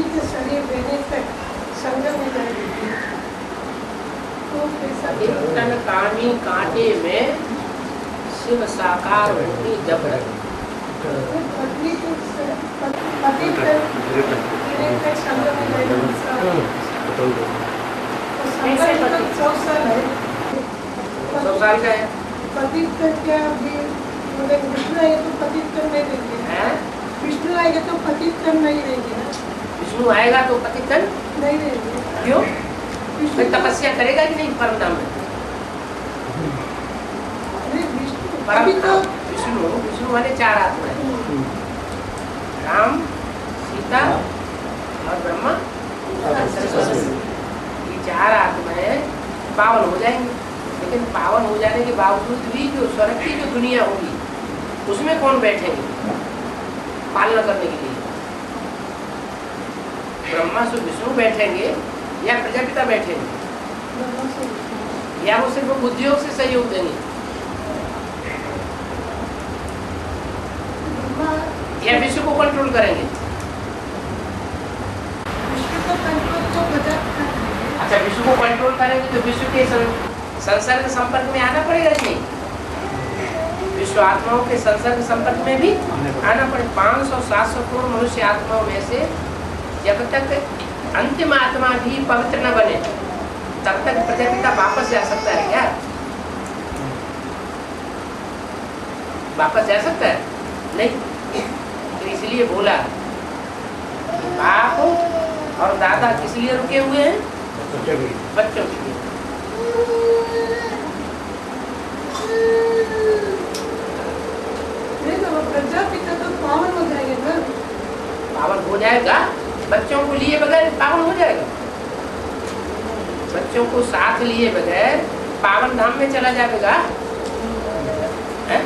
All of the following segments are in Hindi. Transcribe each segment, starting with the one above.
पति के शरीर रहने तक संग में नहीं रहती। तो कैसा तन कानी कांटे में शिव साकार होती जब पत्नी के पति के रहने तक संग में नहीं रहती। कैसे पति? 100 साल है। 100 साल का है। पति तक क्या अभी विष्णु आएगा तो पति तक नहीं रहेंगे। हैं? विष्णु आएगा तो पति तक नहीं रहेंगे ना। विष्णु आएगा तो पति तन नहीं रहेंगे। क्यों? विष्णु फिर तपस्या करेगा कि नहीं परम धाम में? अरे विष्णु परम अभी तो विष्णु वाले 4 आत्मा है, राम, सीता और ब्रह्मा सरस्वती। ये 4 आत्माएं पावन हो जाएंगे, लेकिन पावन हो जाने के बावजूद भी जो स्वर्ग की जो दुनिया होगी उसमें कौन बैठेंगे पालना करने के लिए? ब्रह्मा से विष्णु बैठेंगे या प्रजापिता बैठेंगे, या वो सिर्फ बुद्धियोग से सहयोग देंगे, या विश्व को कंट्रोल करेंगे? विष्णु को कंट्रोल तो बचा। अच्छा, विश्व को कंट्रोल करेंगे तो विश्व के संसर्ग संपर्क में आना पड़ेगा कि नहीं? विश्व आत्माओं के संसर्ग संपर्क में भी आना पड़े। 500-700 करोड़ मनुष्य आत्माओं में से जब तक अंतिम आत्मा भी पवित्र न बने तब तक प्रजापिता वापस जा सकता है क्या? वापस जा सकता है? नहीं। तो इसलिए बोला बाप और दादा किस लिए रुके हुए हैं? बच्चों के लिए। नहीं तो प्रजापिता तो पावन हो जाएंगे ना। पावन हो जाएगा, बच्चों को लिए बगैर पावन हो जाएगा। बच्चों को साथ लिए बगैर पावन धाम में चला जाएगा? है?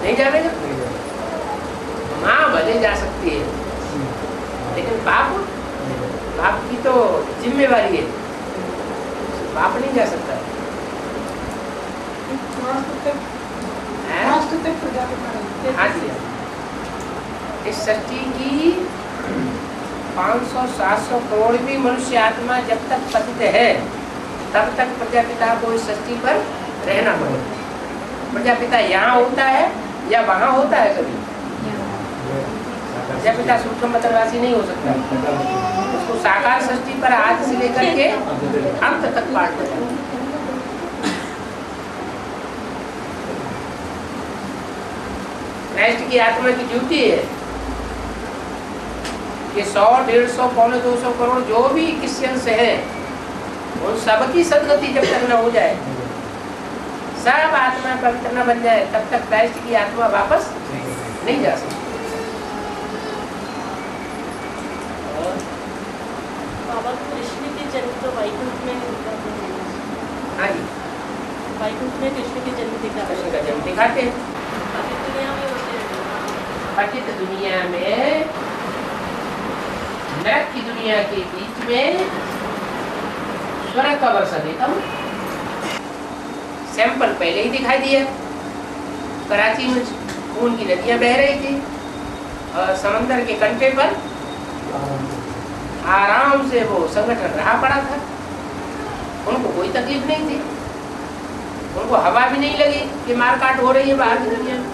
नहीं जाएगा। माँ भले जा सकती है, लेकिन बाप की तो जिम्मेवारी है, बाप नहीं जा सकता है। हाँ जी, इस सृष्टि की 500-700 करोड़ भी मनुष्य आत्मा जब तक पतित है तब तक प्रजापिता को इस सृष्टि पर रहना पड़ेगा। प्रजापिता यहाँ होता है या वहाँ होता है? कभी प्रजापिता सूक्ष्म मतवासी नहीं हो सकता, उसको साकार सृष्टि पर आज से लेकर के अंत तक बांटना है। कृष्ण की आत्मा की ड्यूटी है कि 100, 150, 200 करोड़ जो भी क्रिश्चियंस हैं उन सबकी सदगति जब तक न हो जाए, सब आत्मा पवित्र न बन जाए, तब तक कृष्ण की आत्मा वापस नहीं जा सकती। बाबा कृष्ण के जन्म तो वैकुंठ में दिखाते हैं। हाँ जी, वैकुंठ में कृष्ण के जन्म दिखाते कृष्ण का जन्म दिखाते हैं। हैं। दुनिया में होते हैं। पतित दुनिया में, नरक की दुनिया के बीच में स्वर्ग का वर्षा देता हूँ। सैंपल पहले ही दिखाई दिया। कराची में खून की नदियां बह रही थी और समंदर के कंठे पर आराम से वो संगठन रहा पड़ा था। उनको कोई तकलीफ नहीं थी, उनको हवा भी नहीं लगी कि मारकाट हो रही है बाहर की दुनिया में।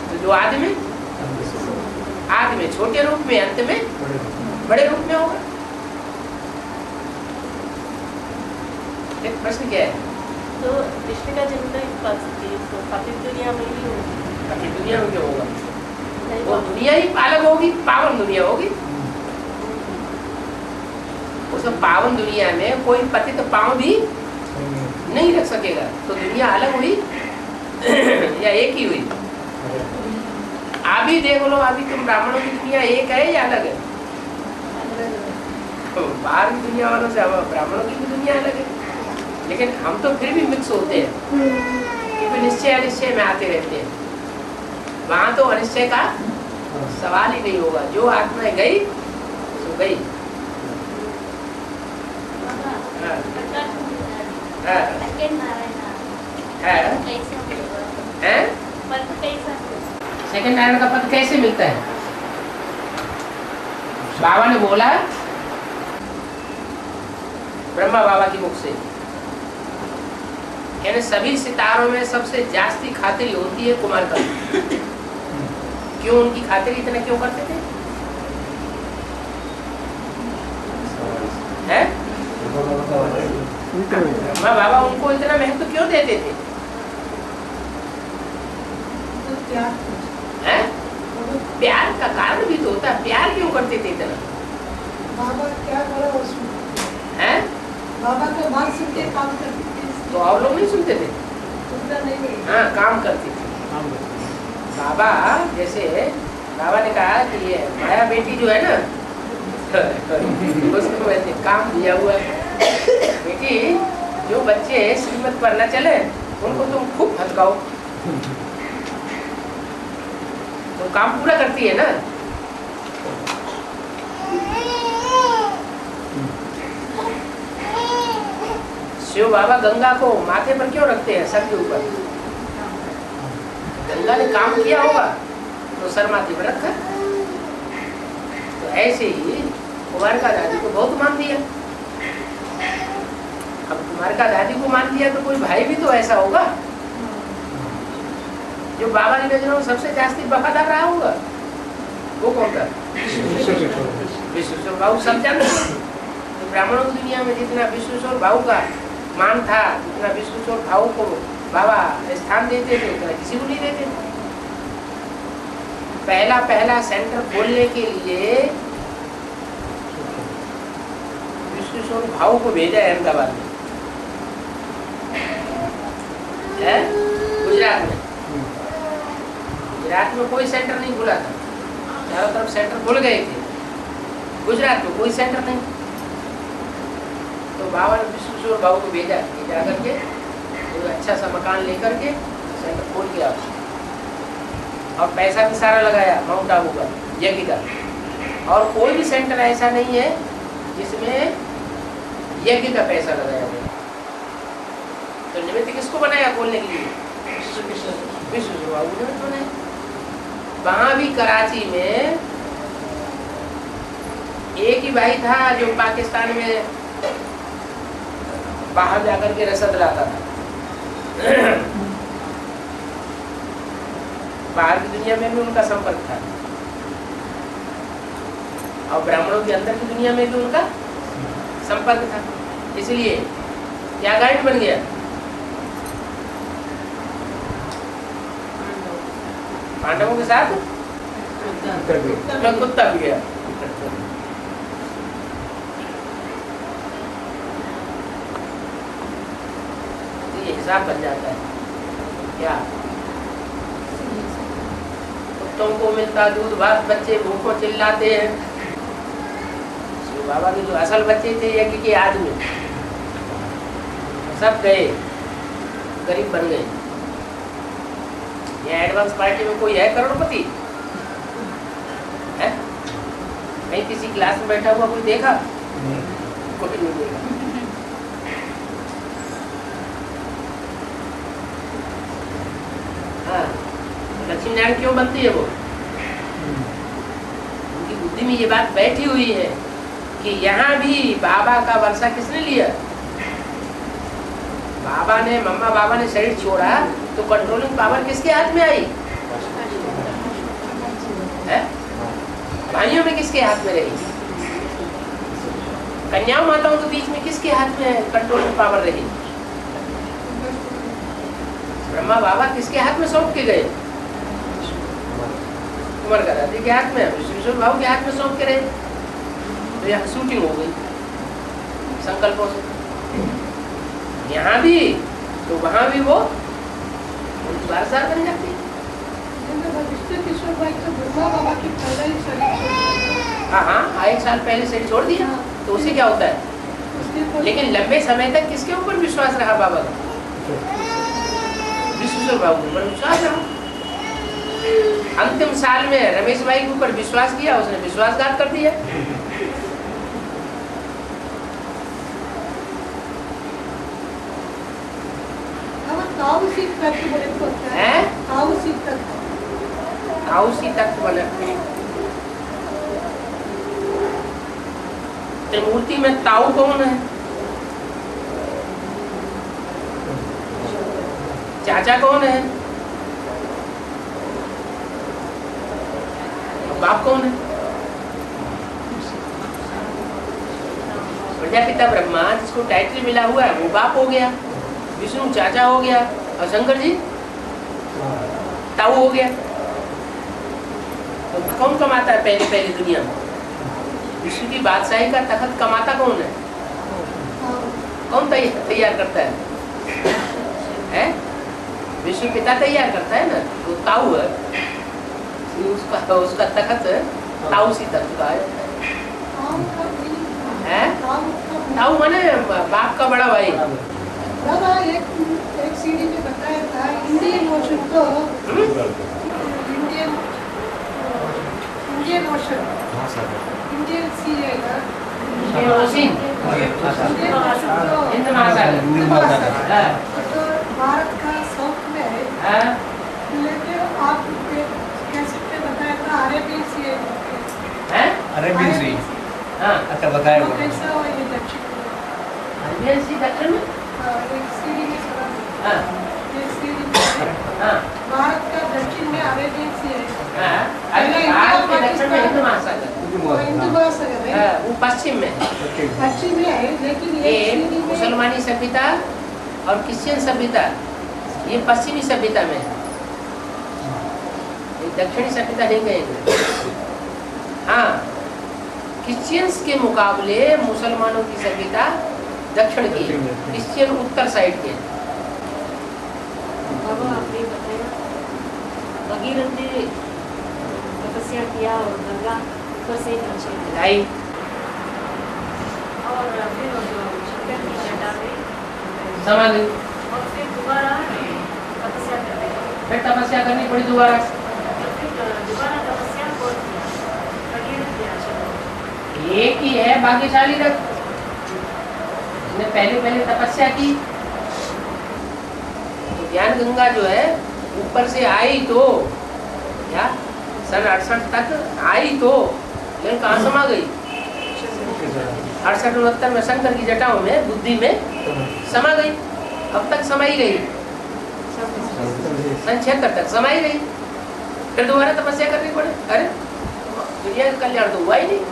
तो जो आदमी छोटे रूप में, अंत में बड़े रूप में होगा। एक प्रश्न क्या है? तो कृष्ण का जन्म तो पतित दुनिया में ही होगा। पतित दुनिया में क्यों होगा? वो दुनिया ही अलग होगी, पावन दुनिया होगी। उस पावन दुनिया में कोई पतित पांव भी नहीं रख सकेगा। तो दुनिया अलग हुई या एक ही हुई? अभी देख लो, अभी तुम ब्राह्मणों की दुनिया एक है या अलग है? तो बाहर की दुनिया वालों से ब्राह्मणों की भी दुनिया अलग है, लेकिन हम तो फिर भी मिक्स होते हैं, क्योंकि निश्चय अनिश्चय में आते रहते हैं। वहां तो अनिश्चय का सवाल ही नहीं होगा। जो आत्मा गई सो गई। सेकंड नारायण का पद कैसे मिलता है? बाबा ने बोला ब्रह्मा बाबा की मुख से, यानी सभी सितारों में सबसे जास्ती खातिरी होती है कुमार का। क्यों उनकी खातिरी इतना क्यों करते थे? हैं? ब्रह्मा बाबा उनको इतना महत्व क्यों देते थे? हैं? प्यार का कारण भी तो होता है, प्यार क्यों करते थे इतना? बाबा क्या करो उसमें? हैं? बाबा का बात सुन के काम करते थे। तो और लोग नहीं सुनते थे? सुनता नहीं। हाँ, काम करते थे। बाबा जैसे बाबा ने कहा कि ये माया बेटी जो है ना उसको वैसे काम दिया हुआ है, बेटी जो बच्चे श्रीमत पर न चले उनको तुम खूब फटकाओ, तो काम पूरा करती है ना। शिव बाबा गंगा को माथे पर क्यों रखते हैं, सर के ऊपर? गंगा ने काम किया होगा तो सर माथे पर रखा। तो ऐसे ही कुमारिका दादी को बहुत मान दिया। अब कुमारिका दादी को मान दिया तो कोई भाई भी तो ऐसा होगा जो बाबा की नजरों में सबसे जास्ती वफादार रहा होगा। वो कौन था? विश्वेश्वर बाबू। सब जानते हैं ब्राह्मणों की दुनिया में जितना विश्वेश्वर बाबू का मान था, जितना विश्वेश्वर बाबू को बाबा स्थान देते थे उतना किसी को नहीं देते। पहला सेंटर खोलने के लिए विश्वेश्वर बाबू को भेजा है अहमदाबाद में, गुजरात में। गुजरात में कोई सेंटर नहीं खुला था, चारों तरफ सेंटर खुल गए थे, गुजरात में कोई सेंटर नहीं। तो बाबा ने विश्वेश्वर बाबू को भेजा कि जा करके तो अच्छा सा मकान लेकर के सेंटर खोल के आओ, और पैसा भी सारा लगाया माउंट आबू का यज्ञ का। और कोई भी सेंटर ऐसा नहीं है जिसमें यज्ञ का पैसा लगाया गया। तो निमित्त किसको बनाया खोलने के लिए? विश्वेश्वर बाबू ने बनाया। वहाँ भी कराची में एक ही भाई था जो पाकिस्तान में बाहर जाकर के रसद लाता था। बाहर की दुनिया में भी उनका संपर्क था और ब्राह्मणों के अंदर की दुनिया में भी उनका संपर्क था। इसलिए क्या गाइड बन गया? पांडवों के साथ कुत्ता भी गया। हिसाब बन जाता है क्या? कुत्तों को मिलता दूध भात, बच्चे भूखों चिल्लाते हैं। शिव बाबा के जो असल बच्चे थे यज्ञ के आदमी सब गए, गरीब बन गए। ये एडवांस पार्टी में कोई है करोड़पति है? नहीं किसी क्लास में बैठा हुआ कोई देखा? कोई नहीं देखा। हाँ, लक्ष्मी नारायण क्यों बनती है? वो उनकी बुद्धि में ये बात बैठी हुई है कि यहाँ भी बाबा का वर्षा किसने लिया? बाबा ने, मम्मा बाबा ने शरीर छोड़ा तो कंट्रोलिंग पावर किसके हाथ में आई? है? भाइयों में किसके हाथ में रही? कन्याओं माताओं के बीच में किसके हाथ में कंट्रोलिंग पावर रही? ब्रह्मा बाबा किसके हाथ में सौंप के गए? कुमारिका दादी के हाथ में, विश्वेश्वर बाबू के हाथ में सौंप के रहे। तो यहाँ शूटिंग हो गई संकल्पों से। यहाँ भी तो वहाँ भी वो उनकी वारसार बन जाती है। हाँ, 1 साल पहले से छोड़ दिया तो उसे क्या होता है? लेकिन लंबे समय तक किसके ऊपर विश्वास रहा बाबा का? विश्वेश्वर बाबू के ऊपर विश्वास रहा। अंतिम साल में रमेश भाई के ऊपर विश्वास किया, उसने विश्वासघात कर दिया। ताऊसी तत्व बना। त्रिमूर्ति में ताऊ कौन है? चाचा कौन है? बाप कौन है? प्रजापिता ब्रह्मा जिसको टाइटल मिला हुआ है वो बाप हो गया, विष्णु चाचा हो गया, और शंकर जी ताऊ हो गया। तो कौन कमाता है पहले पहले दुनिया में? विष्णु की बादशाही का तखत कमाता कौन है? कौन तैयार करता है? विष्णु पिता तैयार करता है ना, तो ताऊ है, उसका तखत ताऊ सी तख्त का है। ताऊ माने बाप का बड़ा भाई। दादा एक सीडी में बताया था इंडियन ओशन को, इंडियन ओशन, इंडियन सी है ना, हिंद महासागर तो भारत का साउथ में है, लेकिन आप कैसे पे बताया था अरेबियन सी है, अरेबियन सी। हाँ अच्छा बताया वो। कैसा हो ये दक्षिण अरेबियन सी दक्षिण में। एक सीडी में सुना, हाँ एक सीडी में हाँ भारत का दक्षिण में अरेबियन सी है, हाँ, भारत के दक्षिण में हिंद महासागर, हिंदू महासागर है, वो पश्चिम में है। पश्चिम में है, लेकिन ये एक सीडी में मुसलमानी सभ्यता और क्रिश्चियन सभ्यता ये पश्चिमी सभ्यता में है, ये दक्षिणी सभ्यता नहीं कहेंगे। हाँ, क्रिश्चियंस के मुकाबले मुसलमानों की सभ्यता दक्षिण की, क्रिश्चियन उत्तर साइड के। बाबा आपने बताया भगीरथ ने तपस्या किया और गंगा ऊपर से नीचे लाई और फिर शंकर की जटा में समा गई, और फिर दोबारा तपस्या करते हैं, फिर तपस्या करनी पड़ी दोबारा। फिर दोबारा तपस्या और किया भगीरथ के आश्रम। एक ही है भाग्यशाली रथ, इसने पहले तपस्या की, तो ज्ञान गंगा जो है ऊपर से आई तो क्या सन 68 तक आई तो, लेकिन कहाँ समा गई? 68-69 में शंकर की जटाओं में बुद्धि में समा गई। अब तक समाई गई, सन 76 तक समाई गई, फिर दोबारा तपस्या करनी पड़े। अरे दुनिया का कल्याण तो हुआ ही नहीं,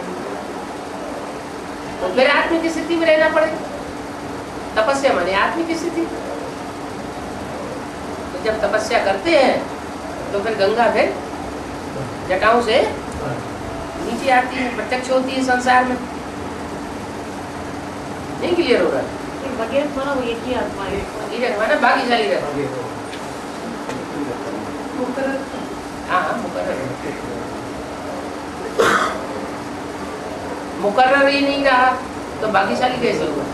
तो फिर आत्मिक स्थिति में रहना पड़े। तपस्या माने आत्मिक स्थिति। तो जब तपस्या करते हैं तो फिर गंगा फिर जटाओं से नीचे आती है, प्रत्यक्ष होती है संसार में। नहीं क्लियर हो रहा है? भगीरथ माना वो एक ही आत्मा है, भगीरथ माना भाग्यशाली रहे। मुकर्रर हाँ मुकर्रर, मुकर्रर ही नहीं रहा तो भाग्यशाली कैसे हुआ?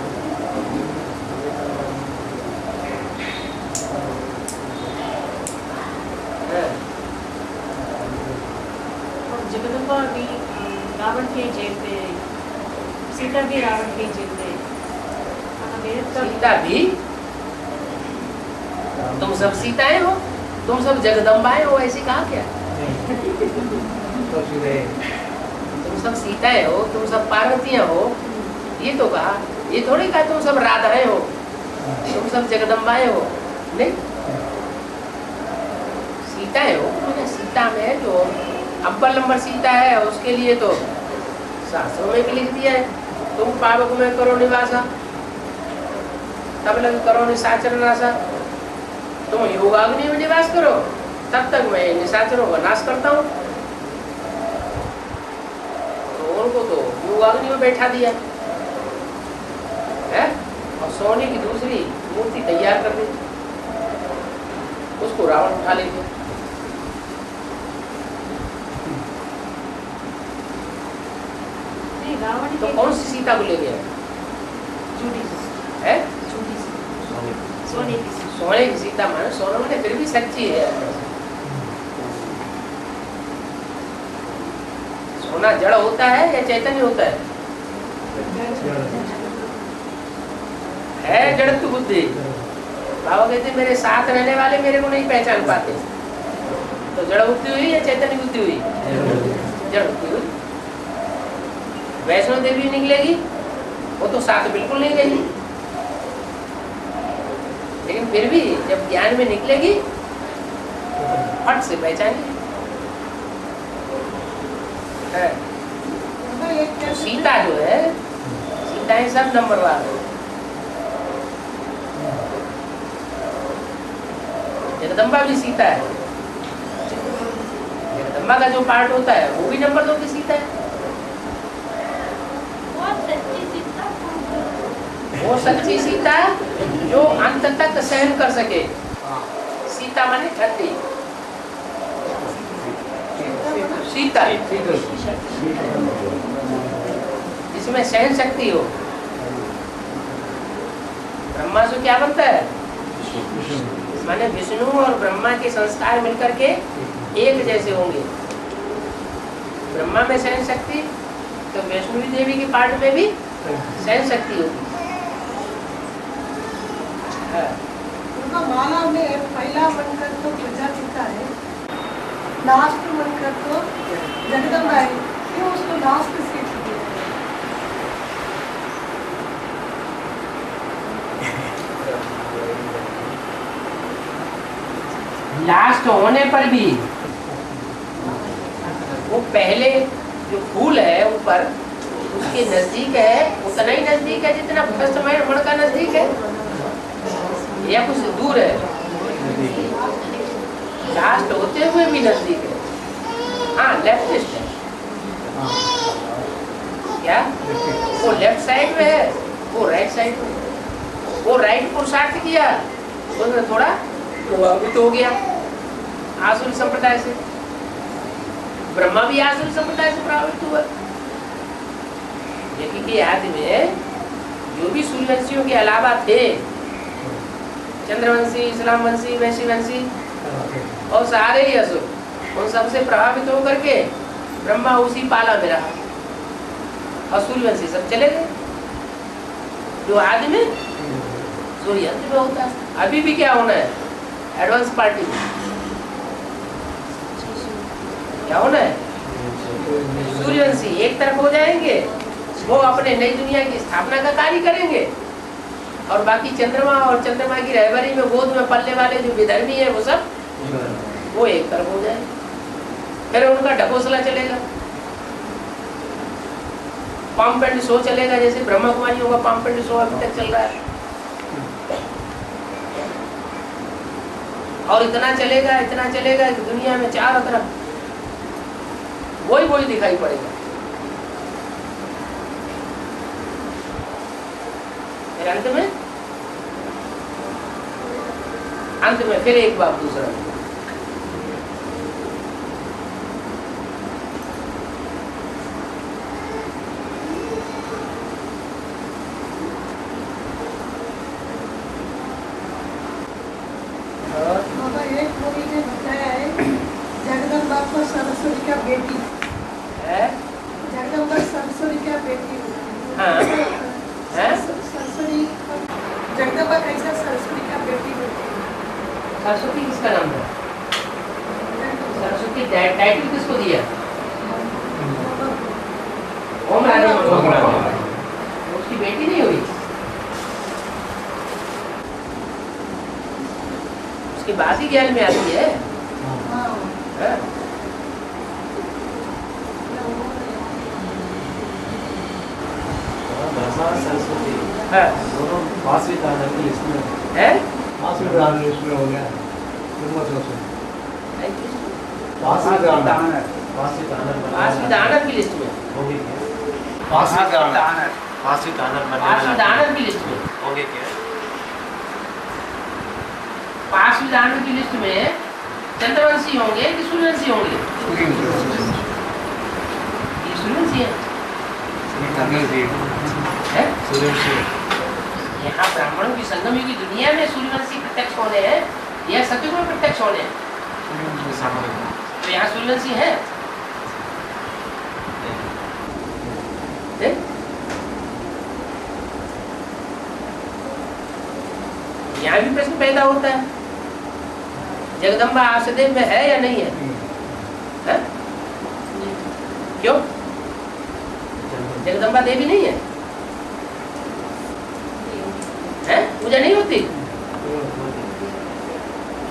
और जगदम्बा भी रावण के जेल में, सीता भी रावण के जेल में, सीता भी, तुम सब सीताएं हो, तुम सब जगदम्बाएं हो, ऐसी कहा क्या? तुम सब सीताएं हो, तुम सब पार्वतियां हो, ये तो कहा। ये थोड़ी कहा तुम सब राधाएं हो, तुम सब जगदम्बाएं हो। नहीं, सीताएं हो, मैंने सीता में जो अव्वल नंबर सीता है उसके लिए तो शास्त्रों में भी लिख दिया है, तुम पावक में करो निवासा, तब लग करो निशाचर नाशा। तुम योगाग्नि में निवास करो, तब तक मैं निशाचरों का नाश करता हूँ। तो उनको तो योगाग्नि में बैठा दिया है, और सोने की दूसरी मूर्ति तैयार कर दी, उसको रावण उठा ले गया। रावण तो कौन सी सीता को ले गया है? सोने की सोने की सीता माने सोना माने फिर भी सच्ची है। सोना जड़ होता है या चैतन्य होता है? है जड़ की बुद्धि। बाबा कहते मेरे साथ रहने वाले मेरे को नहीं पहचान पाते, तो जड़ बुद्धि हुई या चैतन्य बुद्धि हुई? जड़ बुद्धि हुई। वैष्णो देवी निकलेगी वो तो साथ बिल्कुल नहीं रहेगी, लेकिन फिर भी जब ज्ञान में निकलेगी फट से पहचानेगी। तो सीता जो है, सीताएं सब नंबरवार है। जगदम्बा भी सीता है। जगदम्बा का जो पार्ट होता है वो भी नंबर 2 की सीता है। वो सच्ची सीता जो अंत तक सहन कर सके। सीता माने ठंडी, सीता जिसमें सहन शक्ति हो। ब्रह्मा से क्या बनता है? माने विष्णु और ब्रह्मा के संस्कार मिलकर के एक जैसे होंगे। ब्रह्मा में सहन शक्ति तो वैष्णवी देवी के पार्ट में भी सहन शक्ति होगी। उनका माला में पहला बनकर तो प्रजापिता है, लास्ट बनकर तो जगदम्बा है। क्यों उसको लास्ट सीट दिया? लास्ट होने पर भी वो पहले जो फूल है ऊपर उसके नजदीक है, उतना ही नजदीक है जितना फर्स्ट मण का नजदीक है, या कुछ दूर है? लास्ट होते हुए भी नजदीक है। हाँ, लेफ्टिस्ट है क्या? वो लेफ्ट साइड में है, वो राइट साइड में। वो राइट पुरुषार्थ किया, उसमें थोड़ा प्रभावित हो गया आसुरी संप्रदाय से। ब्रह्मा भी आसुरी संप्रदाय से प्रभावित हुआ। यज्ञ के आदि में जो भी सूर्यवंशियों के अलावा थे, चंद्रवंशी, इस्लामवंशी, वैश्यवंशी और सारे ही असुर, उन सबसे प्रभावित होकर के ब्रह्मा उसी पाला में रहा और सूर्यवंशी सब चले गए। जो आदि में सूर्यवंशी में होता है। अभी भी क्या होना है? एडवांस पार्टी में क्या होना है? सूर्यवंशी एक तरफ हो जाएंगे, वो अपने नई दुनिया की स्थापना का कार्य करेंगे, और बाकी चंद्रमा और चंद्रमा की रहबरी में गोद में पलने वाले जो विधर्मी है वो सब वो एक तरफ हो जाएंगे। फिर उनका ढकोसला चलेगा, पंप एंड शो चलेगा, जैसे ब्रह्मा कुमारियों का पंप एंड शो अभी तक चल रहा है। और इतना चलेगा कि दुनिया में चारों तरफ वही दिखाई पड़ेगा। फिर अंत में फिर एक बाप दूसरा। बाबा एक मूवी में बताया है जगदम्बा को सरस्वती का बेटी है। जगदम्बा सरस्वती का बेटी हाँ। है? सरस्वती जगदम्बा कैसा सरस्वती का बेटी होती है? सरस्वती किसका नाम है? सरस्वती टाइटल किसको दिया? ओम रानी उसकी बेटी नहीं हुई, उसकी बात ही ज्ञान में आती है। है? सरस्वती है? दोनों वासवी दानव की लिस्ट में है? वासवी दानव लिस्ट में हो गया। वासवी दानव की लिस्ट में होगी क्या? वासवी दानव की लिस्ट में होगी क्या? पांचवी दानव की लिस्ट में चंद्रवंशी होंगे कि सूर्यवंशी होंगे? ये सूर्यवंशी है। यहाँ ब्राह्मणों की संगम की दुनिया में सूर्यवंशी प्रत्यक्ष होने हैं या सतयुग में प्रत्यक्ष होने हैं? तो यहाँ सूर्यवंशी है। यहाँ भी प्रश्न पैदा होता है, जगदम्बा आसदेव में है या नहीं है? क्यों? जगदम्बा देवी नहीं है? पूजा नहीं होती?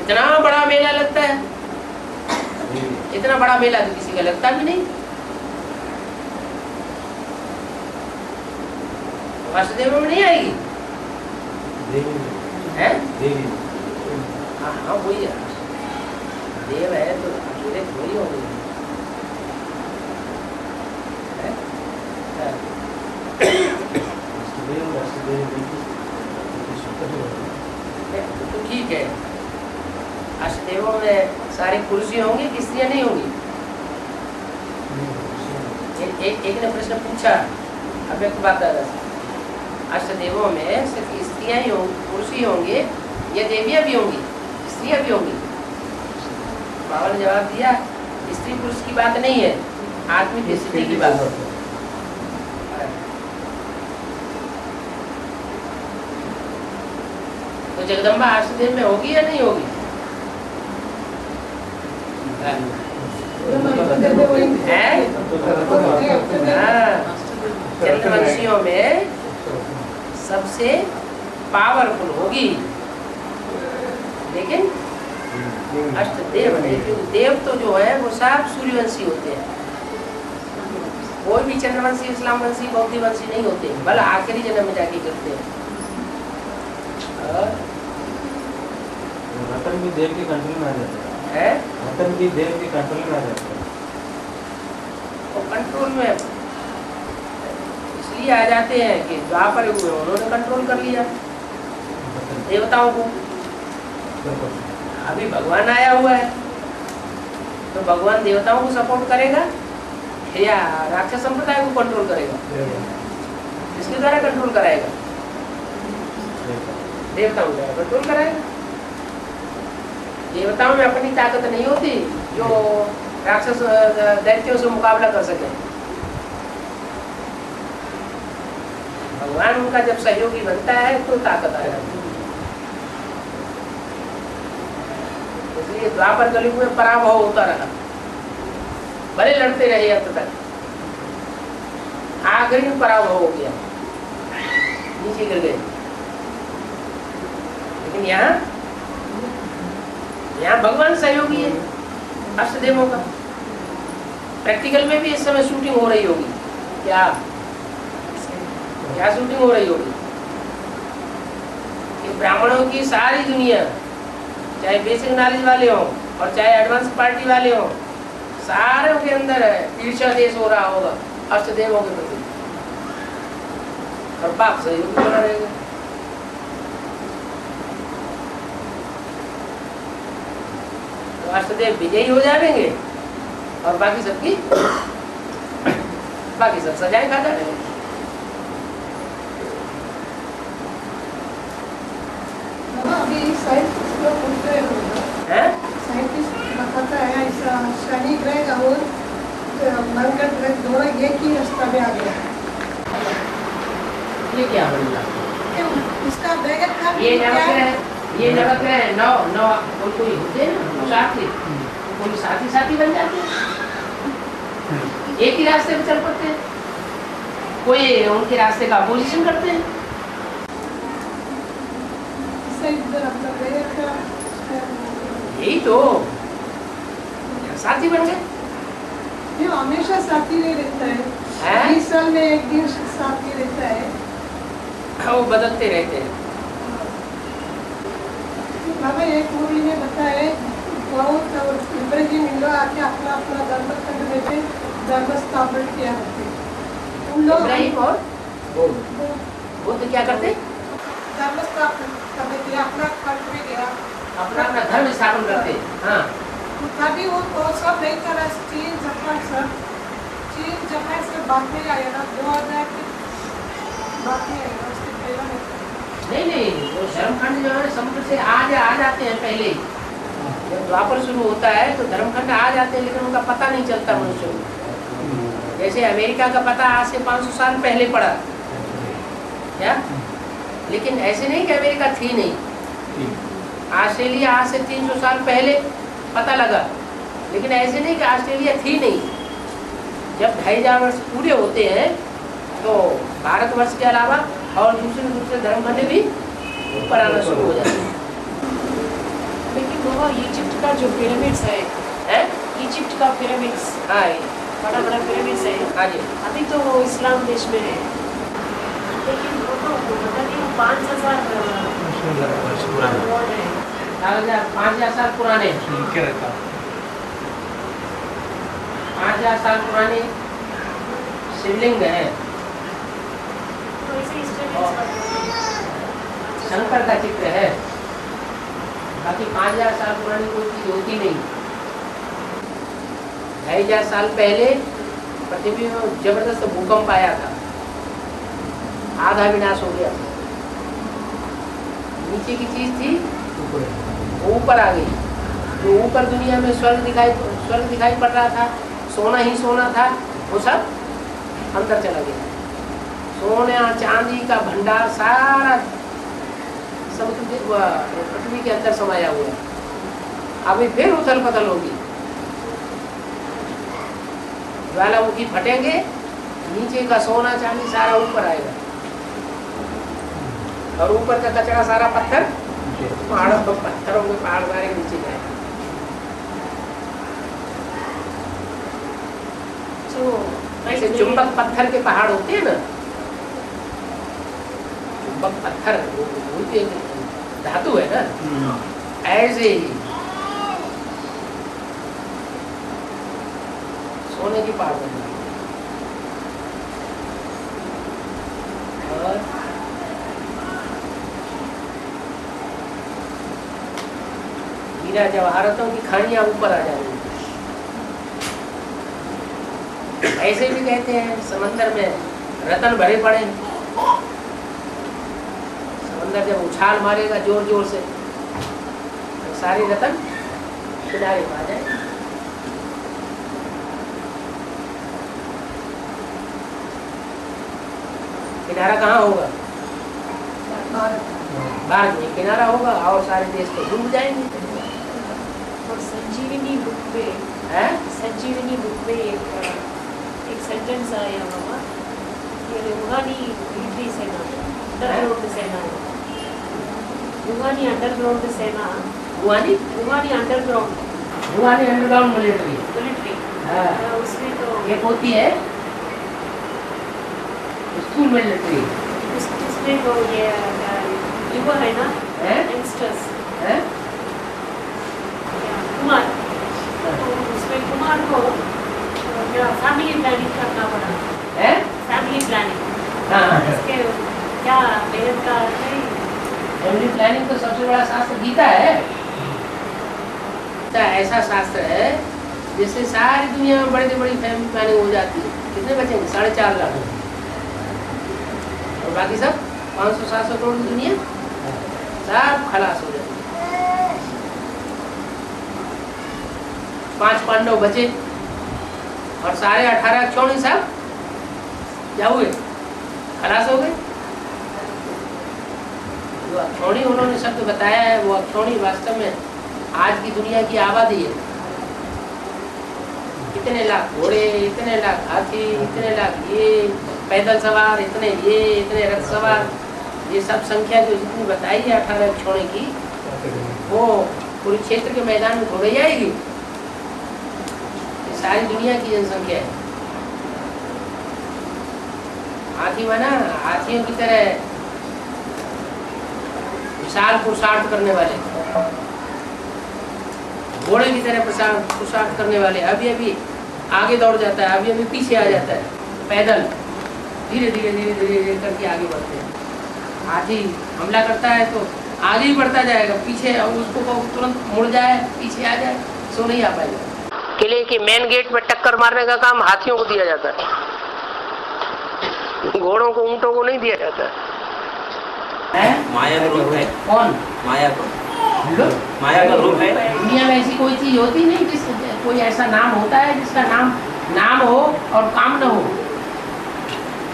इतना बड़ा मेला लगता है, इतना बड़ा मेला तो किसी का लगता भी नहीं। वासुदेव में नहीं आएगी है? हाँ हाँ वही है, देव है तो अकेले थोड़ी होंगे। तो ठीक है, अष्टदेवों में सारे पुरुष ही होंगे कि स्त्रियां नहीं होंगी? एक ने प्रश्न पूछा, अब एक बात है, अष्टदेवों में सिर्फ स्त्रियां ही होंगी, पुरुष ही होंगे या देवियां भी होंगी, स्त्रियां भी होंगी? बाबा ने जवाब दिया, स्त्री पुरुष की बात नहीं है, आत्मिक स्थिति की बात है। तो जगदम्बा अष्टदेव में होगी या नहीं होगी? चंद्रवंशियों में सबसे पावरफुल होगी, लेकिन अष्टदेव नहीं, क्योंकि देव तो जो है वो सब सूर्यवंशी होते हैं, कोई भी चंद्रवंशी, इस्लामवंशी, बौद्धवंशी नहीं होते, बल आखिरी जन्म में जाके करते हैं। रतन भी देव के कंट्रोल में आ जाता है, रतन भी देव के कंट्रोल में आ जाता है। वो कंट्रोल में इसलिए आ जाते हैं कि द्वापर युग में उन्होंने कंट्रोल कर लिया देवताओं को। अभी भगवान आया हुआ है, तो भगवान देवताओं को सपोर्ट करेगा या राक्षस संप्रदाय को कंट्रोल करेगा? किसके द्वारा कंट्रोल कराएगा? देवताओं द्वारा कंट्रोल कराएगा। देवताओं में अपनी ताकत नहीं होती जो राक्षस दैत्यों से मुकाबला कर सके। भगवान उनका जब सहयोगी बनता है तो ताकत आ जाती है। इसलिए द्वापर कलयुग में पराभव होता रहा, भले लड़ते रहे अंत तक, आखिरी में पराभव हो गया, नीचे गिर गए। लेकिन यहाँ भगवान सहयोगी है अष्टदेवों का। प्रैक्टिकल में भी इस समय शूटिंग हो रही होगी, क्या शूटिंग हो रही होगी कि ब्राह्मणों की सारी दुनिया, चाहे बेसिक नॉलेज वाले हो और चाहे एडवांस पार्टी वाले हो, सारे के अंदर ईर्ष्या देश हो रहा होगा अष्टदेवों के प्रति, और पाप सहयोगी बना रहेगा। तो अष्टदेव विजयी हो जाएंगे और बाकी सब सजाएं खा जाएंगे। अभी साइंटिस्ट लोग पूछ रहे हैं, साइंटिस्ट बताता है ऐसा शनि ग्रह और मंगल ग्रह दोनों एक ही रास्ता में आ गया। ये क्या बोला? इसका ब्रैकेट था ये जगत ग्रह नौ कोई होते हैं ना साथी, कोई साथी बन जाते हैं, एक ही रास्ते पे चल पड़ते हैं, कोई उनके रास्ते का अपोजिशन करते हैं। यही तो साथी बन गए। ये हमेशा साथी नहीं रहता है, 20 साल में एक दिन साथी रहता है, वो बदलते रहते हैं। बाबा एक मूवी में बताया बहुत इब्राहिम इंडिया आके अपना अपना धर्म खंड में से धर्म स्थापना किया करते। उन लोग इब्राहिम और बुद्ध क्या करते? धर्म स्थापना करने के लिए अपना खंड में गया, अपना धर्म स्थापन करते। हाँ, तभी वो सब नहीं करा, चीन जापान से बाद में आया ना, 2000 के बाद में आएगा, उसके पहले नहीं, वो धर्मखंड जो है समुद्र से आ जाते हैं पहले ही। जब द्वापर शुरू होता है तो धर्मखंड आ जाते हैं, लेकिन उनका पता नहीं चलता मनुष्य को। जैसे अमेरिका का पता आज से 500 साल पहले पड़ा क्या? लेकिन ऐसे नहीं कि अमेरिका थी नहीं, ऑस्ट्रेलिया आज से 300 साल पहले पता लगा, लेकिन ऐसे नहीं कि ऑस्ट्रेलिया थी नहीं। जब 2500 वर्ष पूरे होते हैं तो भारतवर्ष के अलावा और दूसरे धर्मखंड भी ऊपर आना शुरू हो जाता है। लेकिन वो इजिप्ट का जो पिरामिड्स है, हैं? इजिप्ट का पिरामिड्स, हाँ ये, बड़ा बड़ा पिरामिड्स है, हाँ जी। अभी तो वो इस्लाम देश में है, लेकिन वो तो पता नहीं 5,000 वर्ड है। 5,000 साल पुराने, लिखे रहता 5,000 साल पुराने शिवलिंग है। तो ऐसे स्टडीज शंकर का चित्र है, बाकी 5,000 साल पुरानी कोई चीज होती नहीं। 2,500 साल पहले पृथ्वी में जबरदस्त भूकंप आया था, आधा विनाश हो गया। नीचे की चीज थी वो ऊपर आ गई। जो ऊपर दुनिया में स्वर्ग दिखाई पड़ रहा था, सोना ही सोना था, वो सब अंदर चला गया। सोने और चांदी का भंडार सारा समुद्र पृथ्वी के अंदर समाया हुआ है। अभी फिर उथल पथल होगी, ज्वालामुखी फटेंगे, नीचे का सोना चांदी सारा ऊपर आएगा और ऊपर का कचरा सारा पत्थर, पत्थरों के पहाड़ सारे नीचे जाएगा। ऐसे चुंबक पत्थर के पहाड़ होते हैं ना, चुंबक पत्थर वो धातु है ना, ऐसे ही सोने की पहाड़ बन गई। और हीरा जवाहरातों की खानियां ऊपर आ जाएंगी। ऐसे भी कहते हैं समंदर में रतन भरे पड़े, समंदर जब उछाल मारेगा जोर जोर से तो सारे रतन किनारे पर आ जाएंगे। किनारा कहाँ होगा? भारत में किनारा होगा और सारे देश तो डूब जाएंगे। और संजीवनी बुक में, संजीवनी बुक में एक सेंटेंस आया बाबा, ये रुहानी मिलिट्री सेना, अंडरग्राउंड सेना, रुहानी अंडरग्राउंड सेना, रुहानी अंडरग्राउंड मिलिट्री, उसमें तो एक होती है स्कूल मिलिट्री, उसमें तो ये युवा है ना, यंगस्टर्स, कुमार, तो उसमें कुमार को फैमिली प्लानिंग करना पड़ा, फैमिली प्लानिंग, इसके क्या मेहनत का नहीं। फैमिली प्लानिंग तो सबसे बड़ा शास्त्र गीता है। ऐसा शास्त्र है जिससे सारी दुनिया में बड़ी से बड़ी फैमिली प्लानिंग हो जाती है। कितने बचेंगे? 4.5 लाख, और बाकी सब 500-700 करोड़ की दुनिया सब खलास हो जाती है। 5 पांडव बचे और सारे 18 अक्षौणी सब क्या हुए? खलास हो गए। जो अक्षौणी उन्होंने शब्द बताया है, वो अक्षौणी वास्तव में आज की दुनिया की आबादी है। इतने लाख घोड़े, इतने लाख हाथी, इतने लाख ये पैदल सवार, इतने रथ सवार, ये सब संख्या जो जितनी बताई है 18 अक्षौणी की, वो कुरुक्षेत्र के मैदान में थोड़ी जाएगी। सारी दुनिया की जनसंख्या है। हाथी माना हाथियों की तरह विशाल पुरुषार्थ करने वाले, घोड़े की तरह पुरुषार्थ करने वाले अभी अभी आगे दौड़ जाता है, अभी अभी पीछे आ जाता है, पैदल धीरे धीरे करके आगे बढ़ते हैं। हाथी हमला करता है तो आगे ही बढ़ता जाएगा, पीछे उसको तुरंत मुड़ जाए, पीछे आ जाए, सो नहीं आ पाएगा। किले के मेन गेट में टक्कर मारने का काम हाथियों को दिया जाता है, घोड़ों को, ऊंटों को नहीं दिया जाता है। माया का रूप है। कौन? माया का रूप है। दुनिया में ऐसी कोई चीज होती नहीं जिस कोई ऐसा नाम होता है जिसका नाम हो और काम न हो।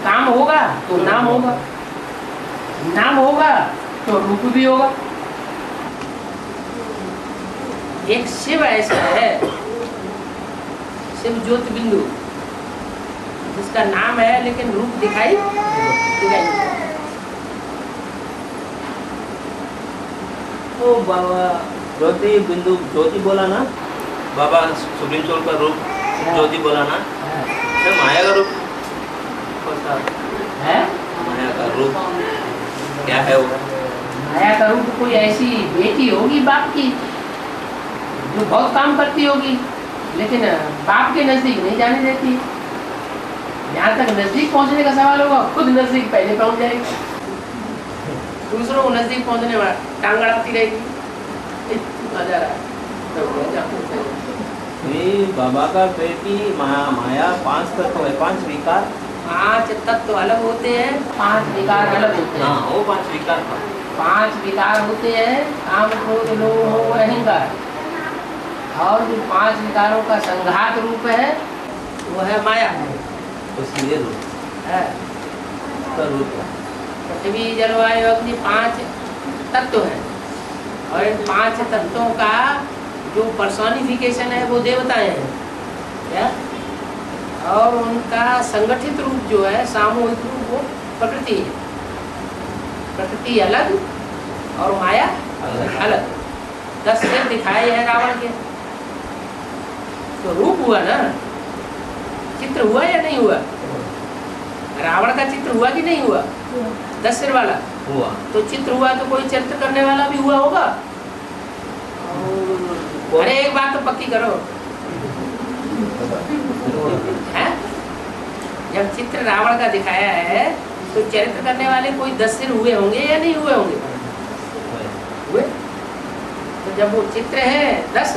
काम होगा तो नाम होगा, नाम होगा तो रूप भी होगा। एक शिव ऐसा है, शिव ज्योति बिंदु, जिसका नाम है लेकिन रूप दिखाई नहीं। ओ बाबा ज्योति बिंदु ज्योति बोला ना, बाबा सुप्रीम कोर्ट का रूप ज्योति बोला ना, तो माया का रूप कौन सा है? माया का रूप क्या है वो? माया का रूप कोई ऐसी बेटी होगी बाप की जो बहुत काम करती होगी, लेकिन बाप के नजदीक नहीं जाने देती। जहाँ तक नजदीक पहुँचने का सवाल होगा, खुद नजदीक पहले पहुँच जाएगी, दूसरों को नजदीक पहुँचने वाला टांग अड़कती रहेगी। मजा रहा ये बाबा का बेटी माया 5 तत्व है, 5 विकार। 5 तत्व अलग होते हैं, 5 विकार अलग होते हैं। हाँ वो 5 विकार था। 5 विकार होते हैं, काम क्रोध लोभ मोह अहंकार, और जो 5 विकारों का संघात रूप है वो है माया उसलिए रूप है। का रूप है। पृथ्वी जलवायु अग्नि 5 तत्व हैं, और इन 5 तत्वों का जो पर्सोनिफिकेशन है वो देवताएं हैं क्या, और उनका संगठित रूप जो है सामूहिक रूप वो प्रकृति है। प्रकृति अलग और माया अलग। 10 सिर दिखाए हैं रावण के, तो रूप हुआ ना, चित्र हुआ या नहीं हुआ? रावण का चित्र हुआ कि नहीं हुआ? 10 सिर वाला हुआ। तो चित्र हुआ तो कोई चरित्र करने वाला भी हुआ होगा। अरे एक बात तो पक्की करो है? जब चित्र रावण का दिखाया है तो चरित्र करने वाले कोई 10 सिर हुए होंगे या नहीं हुए होंगे? हुए। तो जब वो चित्र है 10,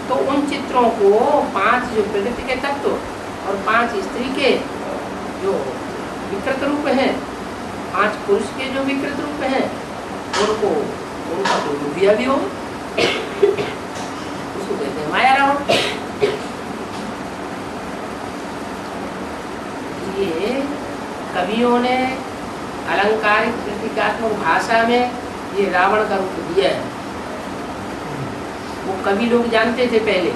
तो उन चित्रों को 5 जो प्रकृति के तत्व और 5 स्त्री के जो विकृत रूप हैं, 5 पुरुष के जो विकृत रूप हैं, उनको उनका तो दिया भी हो, उसको कहते हैं माया रावण। ये कवियों ने अलंकारिक प्रतीकात्मक भाषा में ये रावण का रूप दिया है। वो कवि लोग जानते थे पहले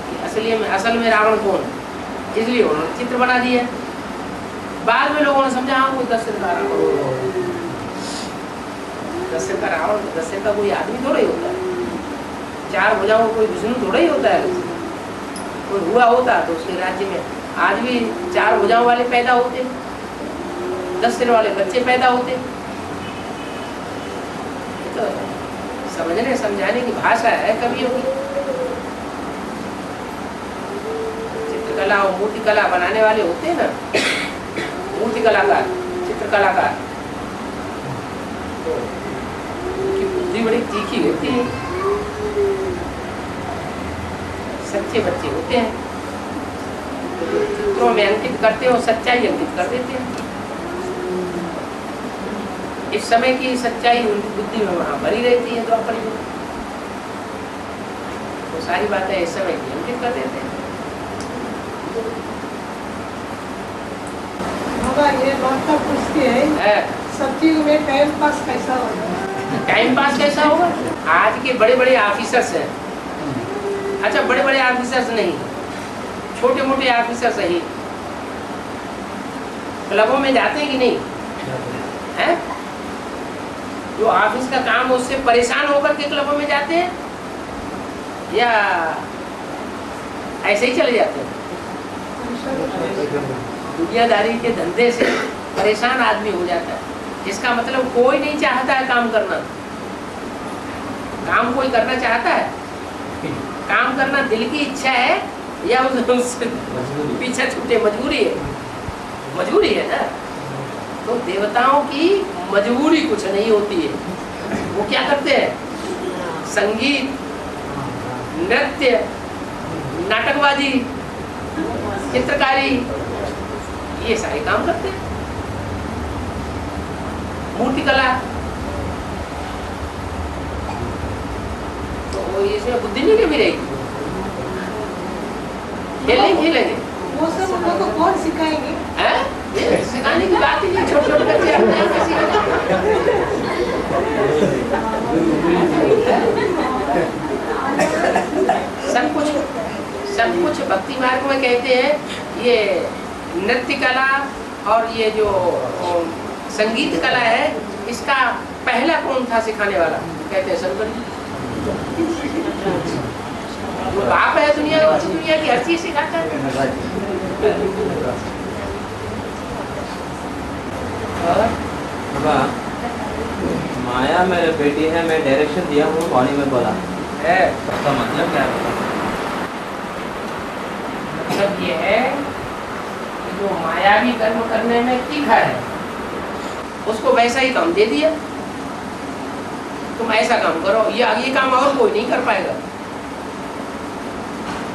कि असल में रावण कौन है, इसलिए उन्होंने चित्र बना दिया। बाद में लोगों ने समझा हाँ कोई 10 सिर का रावण, 10 सिर का रावण, 10 सिर का कोई आदमी थोड़ा ही होता है, 4 भुजाओं कोई विष्णु थोड़ा ही होता है। कोई हुआ होता तो उसके राज्य में आज भी 4 भुजाओं वाले पैदा होते, 10 सिर वाले बच्चे पैदा होते। तो समझने समझाने की भाषा है कवियों की। चित्रकला और मूर्ति कला बनाने वाले होते हैं ना, मूर्ति कलाकार, चित्र कलाकार, तो उनकी बुद्धि बड़ी तीखी होती है, सच्चे बच्चे होते हैं, तो चित्रों में अंकित करते हैं और सच्चाई अंकित कर देते हैं। इस समय की सच्चाई उनकी बुद्धि में वहाँ भरी रहती है, द्वापर युग तो सारी बातें इस समय की अंकित कर देते हैं। बाबा ये बात तो पूछती है, सत्युग में टाइम पास कैसा होगा? टाइम पास कैसा होगा? आज के बड़े बड़े ऑफिसर्स हैं, अच्छा बड़े बड़े ऑफिसर्स नहीं, छोटे मोटे ऑफिसर्स ही क्लबों में जाते हैं कि नहीं? हैं? जो ऑफिस का काम है उससे परेशान होकर के क्लबों में जाते हैं या ऐसे ही चले जाते हैं? दुनियादारी के धंधे से परेशान आदमी हो जाता है, जिसका मतलब कोई नहीं चाहता है काम करना। काम कोई करना चाहता है? काम करना दिल की इच्छा है या उस पीछे छूटे मजबूरी है? मजबूरी है ना। तो देवताओं की मजबूरी कुछ नहीं होती है, वो क्या करते हैं? संगीत, नृत्य, नाटकबाजी, चित्रकारी, ये सारे काम करते हैं। मूर्ति कला, तो इसमें बुद्धि नहीं कमी रहेगी। खेलेंगे वो सब उन लोगों को कौन सिखाएंगे? सिखाने की बात ही नहीं, छोटे छोटे बच्चे अपने आप से सब कुछ भक्ति मार्ग में कहते हैं। ये नृत्य कला और ये जो संगीत कला है, इसका पहला कौन था सिखाने वाला? कहते हैं शंकर जी। जो बाप है दुनिया की हर चीज सिखाता है। और बाबा, माया मेरे बेटी है, मैं डायरेक्शन दिया हूँ, वाणी में बोला है उसका मतलब क्या है? मतलब ये है कि जो मायावी कर्म करने में तीखा है, उसको वैसा ही काम दे दिया, तुम ऐसा काम करो, ये काम और कोई नहीं कर पाएगा।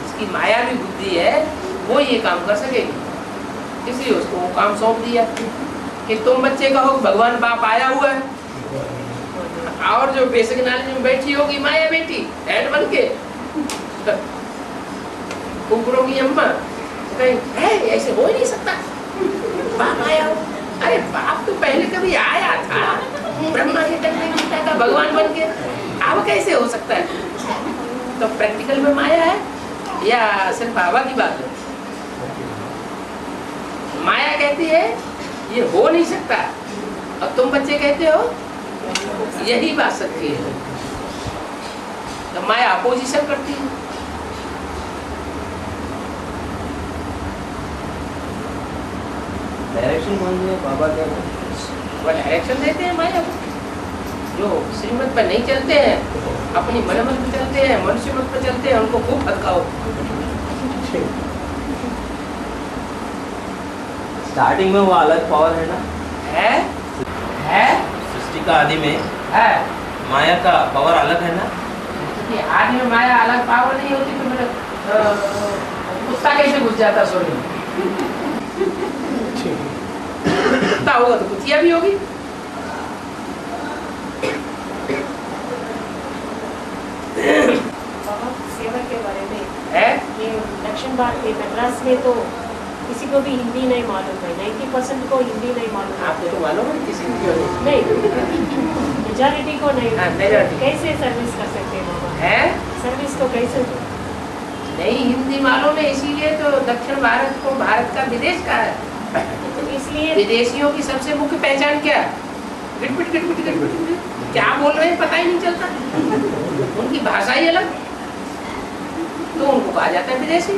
इसकी मायावी बुद्धि है, वो ये काम कर सकेगी, इसलिए उसको वो काम सौंप दिया कि तुम बच्चे कहो भगवान बाप आया हुआ है, और जो बेसिक नॉलेज में बैठी होगी माया बेटी हेड बन के कुकुरों की अम्मा कहीं है, ऐसे हो ही नहीं सकता, बाप आया हो। अरे बाप तो पहले कभी आया था ब्रह्मा के टंडे गीता का भगवान बन के, अब कैसे हो सकता है? तो प्रैक्टिकल में माया है या सिर्फ हवा की बात है? माया कहती है ये हो नहीं सकता, और तुम बच्चे कहते हो यही बात सच्ची है। तो माया अपोजिशन करती है। डायरेक्शन कौन सी है बाबा? क्या है? वो डायरेक्शन देते हैं माया को। जो श्रीमत पर नहीं चलते हैं, अपनी मनमत पर चलते हैं, मनुष्य मत पर चलते हैं, उनको खूब भटकाओ। स्टार्टिंग में वो अलग पावर है ना, है सृष्टि का आदि में है माया का पावर अलग है ना। कि आदि में माया अलग पावर नहीं होती तो मेरा कुत्ता कैसे घुस जाता सोने में? कुत्ता होगा तो कुतिया भी होगी। बाबा सेवा के बारे में है ये दक्षिण भारत में मद्रास में तो किसी को भी हिंदी नहीं मालूम है, 90% को हिंदी नहीं मालूम आपको तो है। मालूम है किसी को नहीं, मेजॉरिटी को नहीं। हाँ, majority। कैसे सर्विस कर सकते हैं बाबा? है सर्विस तो कैसे? नहीं हिंदी मालूम है, इसीलिए तो दक्षिण भारत को भारत का विदेश का है। तो इसलिए विदेशियों की सबसे मुख्य पहचान क्या है? गिटपिट गिटपिट गिटपिट गिटपिट। क्या बोल रहे हैं पता ही नहीं चलता, उनकी भाषा ही अलग, तो उनको कहा जाता है विदेशी।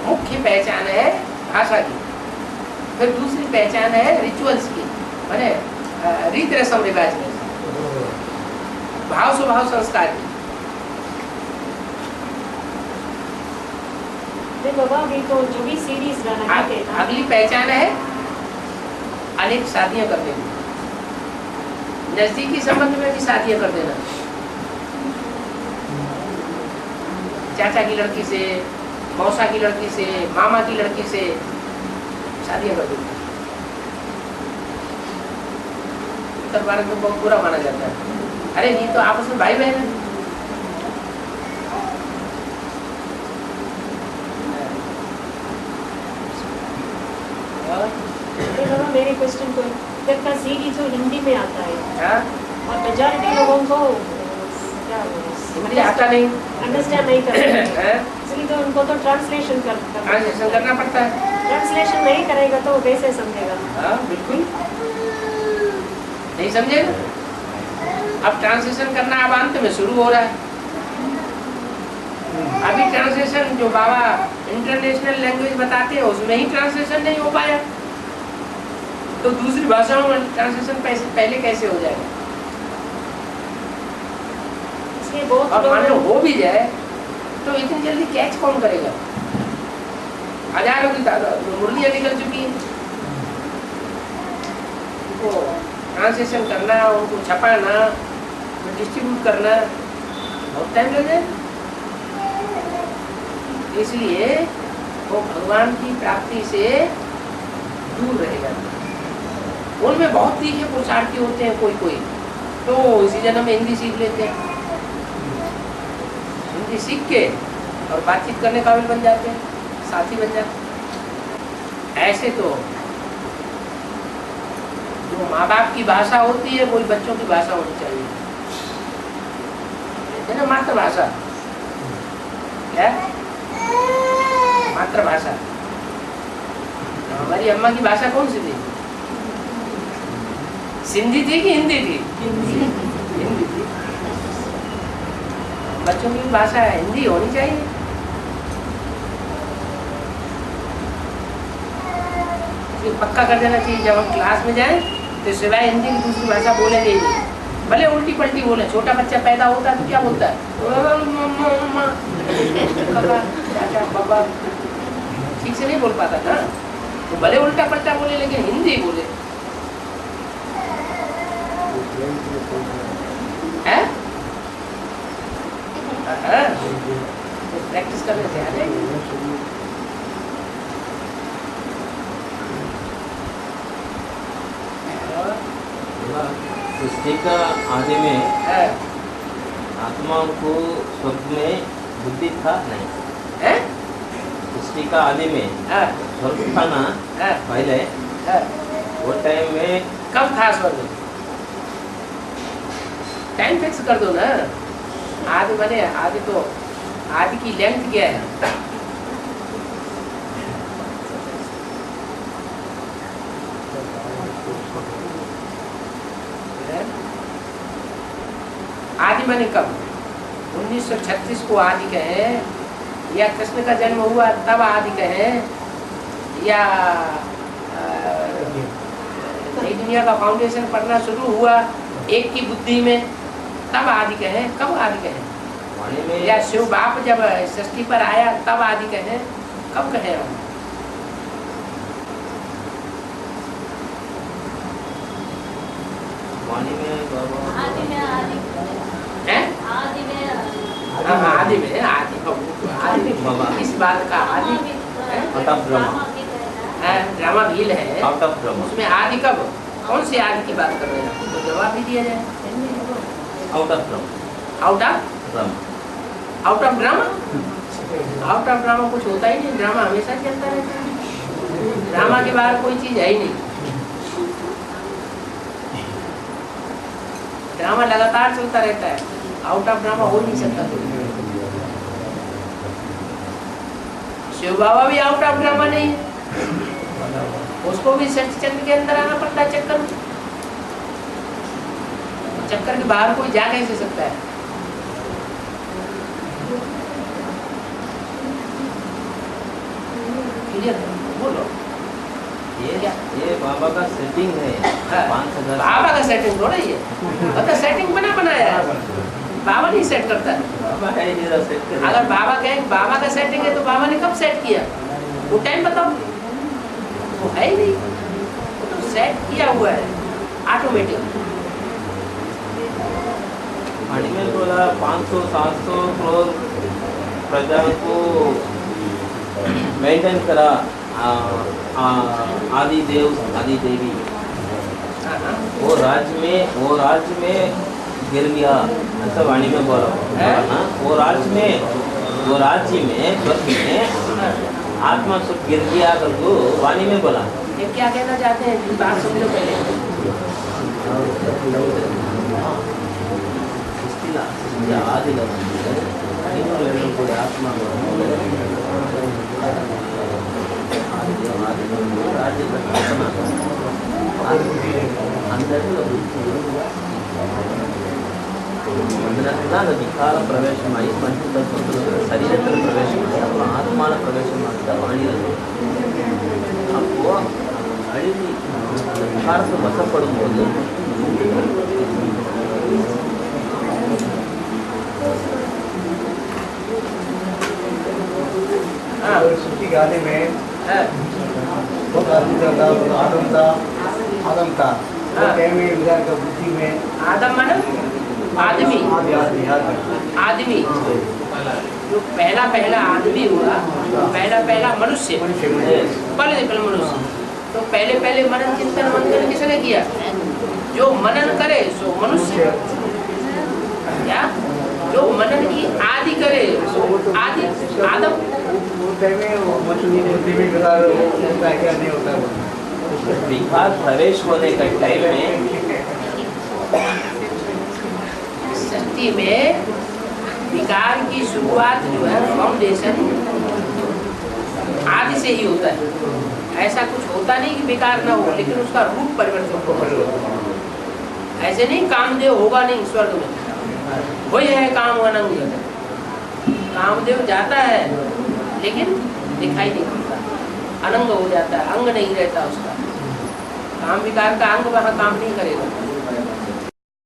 मुख्य पहचान है भाषा की, फिर दूसरी पहचान है रिचुअल्स की, माने रीत रस्म रिवाज की, भाव स्वभाव संस्कार की। बाबा अभी तो जो भी सीरीज बनाते हैं अगली पहचान है अनेक शादियां कर देना, नजदीकी संबंध में भी शादियां कर देना, चाचा की लड़की से, मौसा की लड़की से, मामा की लड़की से शादियां कर देना। उत्तर भारत में बहुत बुरा माना जाता है। अरे नहीं तो आपस में भाई बहन है। बाबा मेरे क्वेश्चन को इधर का सीरीज जो हिंदी में आता है हाँ? और मेजॉरिटी लोगों को क्या हिंदी आता नहीं अंडरस्टैंड नहीं कर सकते, है? इसलिए तो उनको तो ट्रांसलेशन ट्रांसलेशन करना पड़ता है। ट्रांसलेशन नहीं करेगा तो वो कैसे समझेगा? हाँ बिल्कुल नहीं समझेगा। अब ट्रांसलेशन करना अब अंत में शुरू हो रहा है। अभी ट्रांसलेशन जो बाबा इंटरनेशनल लैंग्वेज बताते हैं उसमें ही ट्रांसलेशन नहीं हो पाया, तो दूसरी भाषाओं में ट्रांसलेशन पहले कैसे हो जाएगा? इसलिए बहुत और मान लो लोग हो भी जाए तो इतनी जल्दी कैच कौन करेगा? हजारों की तादाद में मुरलियाँ निकल चुकी हैं, उनको ट्रांसलेशन करना, उनको छपाना, डिस्ट्रीब्यूट करना बहुत टाइम लग जाए। इसलिए वो भगवान की प्राप्ति से दूर रहेगा। उनमें बहुत तीखे पुरुषार्थी होते हैं कोई कोई, तो इसी जन्म में हिंदी सीख लेते हैं, हिंदी सीख के और बातचीत करने काबिल बन जाते हैं, साथी बन जाते हैं। ऐसे तो जो माँ बाप की भाषा होती है वही बच्चों की भाषा होनी चाहिए, है ना? मातृभाषा क्या? मातृभाषा। हमारी अम्मा की भाषा कौन सी थी? सिंधी थी कि हिंदी थी? हिंदी थी। बच्चों की भाषा हिंदी होनी चाहिए। ये पक्का कर देना चाहिए, जब हम क्लास में जाएं तो सिवाय हिंदी की दूसरी भाषा बोलेंगे ही नहीं। भले उल्टी पलटी बोले। छोटा बच्चा पैदा होता है तो क्या बोलता है? मम्मा, पापा, चाचा, पापा, ठीक से नहीं बोल पाता ना। तो भले उल्टा पलटा बोले लेकिन हिंदी बोले। है? तो प्रैक्टिस करने से आ जाएगी। सृष्टि का आदि में आत्मा को स्वर्ग में बुद्धि था नहीं। सृष्टि का आदि में स्वर्ग था ना पहले, वो टाइम में कब था स्वर्ग? टाइम फिक्स कर दो ना। आदि बने आदि, तो आदि की लेंथ क्या है? आदि बने कब? 1936 को आदि कहें, या कृष्ण का जन्म हुआ तब आदि कहें, या नई दुनिया का फाउंडेशन पढ़ना शुरू हुआ एक की बुद्धि में तब आदि कहें? कब आदि कहें? या शिव बाप जब सृष्टि पर आया तब आदि कहें? कब कहें हम? आदि में आदि इस बात का आदि ड्रामा भील है, उसमें आदि कब? कौन से आदि की बात कर रहे हैं? तो जवाब भी दिया जाए। Out of drama. Out of drama कुछ होता ही नहीं। ड्रामा हमेशा चलता रहता है। ड्रामा के बाहर कोई चीज है ही नहीं। ड्रामा लगातार चलता रहता है। आउट ऑफ ड्रामा हो नहीं सकता। शिव बाबा भी आउट ऑफ ड्रामा नहीं है। उसको भी सच चक्र के अंदर आना पड़ता है। चक्कर के बाहर कोई जा कैसे सकता है? बोलो। ये बाबा का सेटिंग है। हाँ, 5000 बाबा का सेटिंग थोड़ा ही है। मतलब सेटिंग बनाया है, बाबा नहीं सेट करता है। बाबा है जरा सेट कर। अगर बाबा कहे बाबा का सेटिंग है तो बाबा ने कब सेट किया? वो टाइम बताओ। वो है ही नहीं, वो तो सेट किया हुआ है ऑटोमेटिक। में बोला 500-700 करोड़ प्रजा को मेंटेन करा आदि देव आदि देवी। वो राज्य में गिर गया, ऐसा वाणी में बोला ना। वो राज्य में स्वर्ग में आत्मा सुख गिर गया करके वाणी में बोला। ये क्या कहना चाहते हैं? बात सुन लो पहले। आदि आत्मा ಮಂದಿರದಿಂದ ವಿಕಾರ ಪ್ರವೇಶ ಮಾಡಿ ಪಂಚತತ್ವ ಶರೀರത്തിൽ ಪ್ರವೇಶ ಮಾಡಿ ಅப்புறம் ಆತ್ಮಾನ ಪ್ರವೇಶ ಮಾಡಿದ ವಾಣಿಯಲ್ಲಿ அப்போ அழுதி அந்த விகாரத்தை வசப்படும் போது सृष्टि के आदि में बहुत आदमी था, आदम था। विचार का बुद्धि में आदम माने आदमी जो पहला आदमी हुआ, पहला मनुष्य, पहले मनुष्य। तो पहले मनन चिंतन मंथन किसने किया? जो मनन करे सो मनुष्य, क्या जो मनन की आदि करे सो आदि आदम। विकार प्रवेश होने का टाइम में सृष्टि में विकार की शुरुआत जो है फाउंडेशन आदि से ही होता है। ऐसा कुछ होता नहीं कि बेकार ना हो, लेकिन उसका रूप परिवर्तन हो। ऐसे नहीं कामदेव होगा नहीं स्वर्ग में, वही है काम अनंग। कामदेव जाता है लेकिन दिखाई नहीं पड़ता, अनंग हो जाता है, अंग नहीं रहता उसका। काम विकार का अंग वहाँ काम नहीं करेगा।